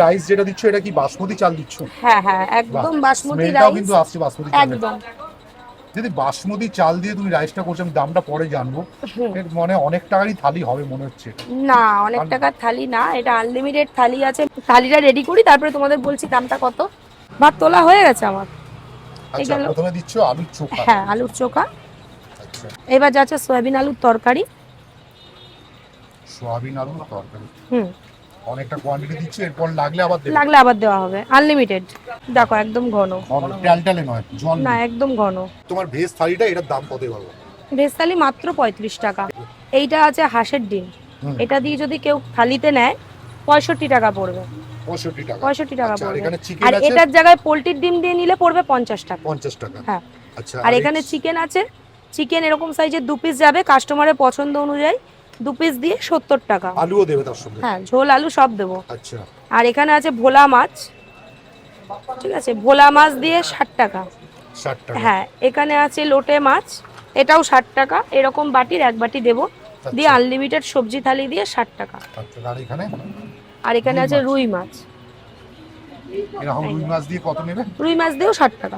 Rice যেটা দিচ্ছ এটা কি বাসমতি চাল দিচ্ছ? হ্যাঁ হ্যাঁ, একদম বাসমতি স্মেলটাও রাইস। কিন্তু আসছে বাসমতি চালের। একদম। যদি বাসমতি চাল দিয়ে তুমি রাইসটা করছো, আমি দামটা পরে জানবো, এর মানে অনেক টাকারই থালি হবে মনে হচ্ছে। না, অনেক টাকার থালি না, এটা আনলিমিটেড থালি আছে। থালিটা রেডি করি, তারপরে তোমাদের বলছি দামটা কত। ভাত তোলা হয়ে গেছে আমার। আচ্ছা, এগুলো প্রথমে দিচ্ছ আলুর চোখা। হ্যাঁ, আলুর চোখা। আচ্ছা, এবার যাচ্ছে সয়াবিন আলুর তরকারি। সোয়াবিন আলুর তরকারি। হুম। অনেকটা কোয়ান্টিটি দিচ্ছ, এরপর লাগলে আবার দেবে। লাগলে আবার দেওয়া হবে, আনলিমিটেড। দেখো একদম ঘন, টালটালে নয়, জল না নেই। একদম ঘন। তোমার ভেজ থালিটা এটার দাম কতই বলো? ভেজ থালি মাত্র 35 টাকা। এইটা আছে হাঁসের ডিম, হুম। এটা দিয়ে যদি কেউ থালিতে নেয় 65 টাকা পড়বে। 65 টাকা। 65 টাকা আচ্ছা, আর পড়বে। এখানে চিকেন আর আছে এটার জায়গায় পোলট্রির ডিম দিয়ে নিলে পড়বে 50 টাকা। 50 টাকা। হ্যাঁ। আচ্ছা, আর এখানে চিকেন আছে, চিকেন এরকম সাইজের 2 পিস যাবে, কাস্টমারের পছন্দ অনুযায়ী 2 পিস দিয়ে 70 টাকা। আলুও দেবে তার সঙ্গে? হ্যাঁ, ঝোল আলু সব দেবো। আচ্ছা। আর এখানে আছে ভোলা মাছ, ঠিক আছে, ভোলা মাছ দিয়ে 60 টাকা। 60 টাকা। হ্যাঁ, এখানে আছে লোটে মাছ, এটাও 60 টাকা। এরকম বাটির এক বাটি দেবো, দিয়ে আনলিমিটেড সবজি থালি দিয়ে 60 টাকা। আচ্ছা, আর এখানে? আর এখানে আছে রুই মাছ। এরকম রুই মাছ দিয়ে কত নেবে? রুই মাছ দিয়েও 60 টাকা।